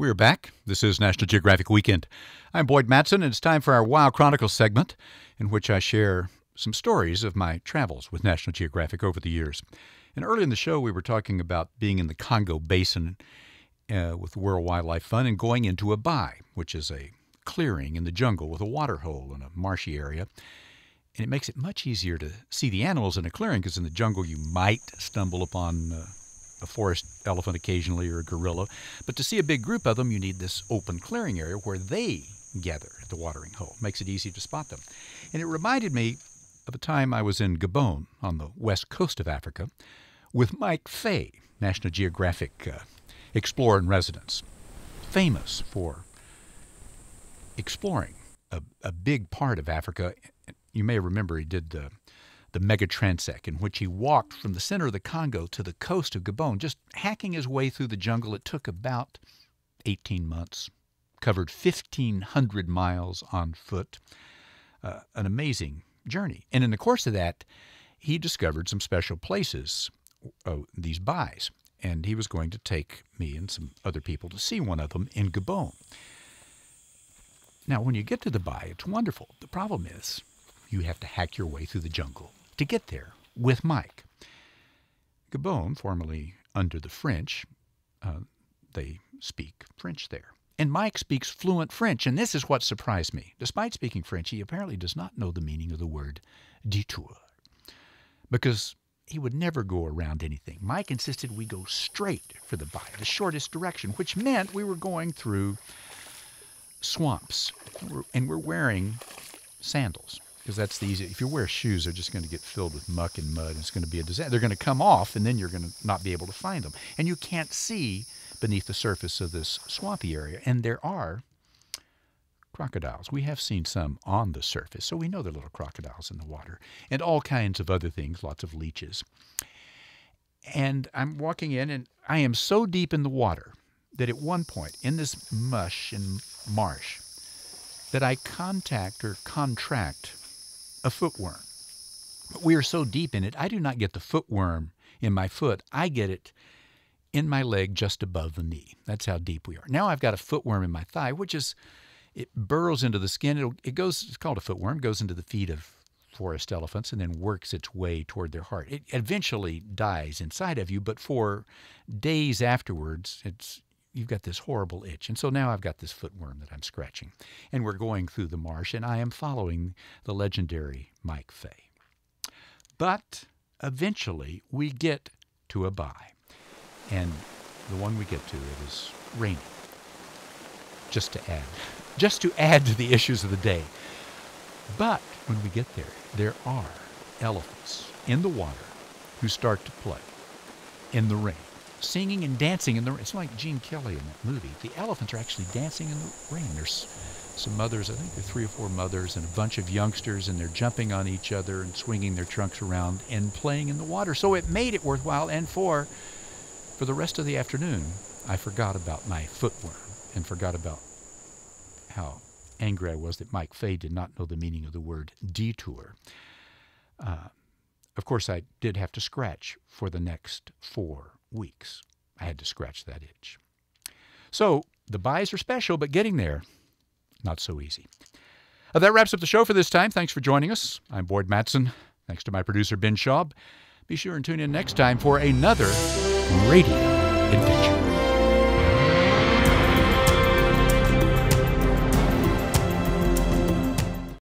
We're back. This is National Geographic Weekend. I'm Boyd Matson, and it's time for our Wow Chronicles segment, in which I share some stories of my travels with National Geographic over the years. And early in the show, we were talking about being in the Congo Basin with World Wildlife Fund and going into a bai, which is a clearing in the jungle with a water hole in a marshy area. And it makes it much easier to see the animals in a clearing, because in the jungle you might stumble upon a forest elephant occasionally or a gorilla. But to see a big group of them, you need this open clearing area where they gather at the watering hole. Makes it easy to spot them. And it reminded me of a time I was in Gabon on the west coast of Africa with Mike Fay, National Geographic explorer in residence, famous for exploring a big part of Africa. You may remember he did the mega transect, in which he walked from the center of the Congo to the coast of Gabon, just hacking his way through the jungle. It took about 18 months, covered 1,500 miles on foot, an amazing journey. And in the course of that, he discovered some special places, these bais, and he was going to take me and some other people to see one of them in Gabon. Now, when you get to the bai, it's wonderful. The problem is you have to hack your way through the jungle to get there with Mike. Gabon, formerly under the French, they speak French there. And Mike speaks fluent French, and this is what surprised me. Despite speaking French, he apparently does not know the meaning of the word detour, because he would never go around anything. Mike insisted we go straight for the bai, the shortest direction, which meant we were going through swamps, and we're wearing sandals, because that's the easy. If you wear shoes, they're just going to get filled with muck and mud, and it's going to be a disaster. They're going to come off, and then you're going to not be able to find them. And you can't see beneath the surface of this swampy area. And there are crocodiles. We have seen some on the surface, so we know there are little crocodiles in the water, and all kinds of other things, lots of leeches. And I'm walking in, and I am so deep in the water that at one point, in this mush and marsh, that I contract a footworm. But we are so deep in it, I do not get the footworm in my foot. I get it in my leg just above the knee. That's how deep we are. Now I've got a footworm in my thigh, it burrows into the skin. It's called a footworm, goes into the feet of forest elephants and then works its way toward their heart. It eventually dies inside of you, but for days afterwards, you've got this horrible itch. And so now I've got this footworm that I'm scratching. And we're going through the marsh, and I am following the legendary Mike Fay. But eventually we get to a bai. And the one we get to, it is raining. Just to add to the issues of the day. But when we get there, there are elephants in the water who start to play in the rain, singing and dancing in the rain. It's like Gene Kelly in that movie. The elephants are actually dancing in the rain. There's some mothers, I think there are 3 or 4 mothers, and a bunch of youngsters, and they're jumping on each other and swinging their trunks around and playing in the water. So it made it worthwhile, and for the rest of the afternoon, I forgot about my footworm and forgot about how angry I was that Mike Fay did not know the meaning of the word detour. Of course, I did have to scratch for the next 4 weeks. I had to scratch that itch. So the bais are special, but getting there, not so easy. That wraps up the show for this time. Thanks for joining us. I'm Boyd Matson. Thanks to my producer, Ben Schaub. Be sure and tune in next time for another radio adventure.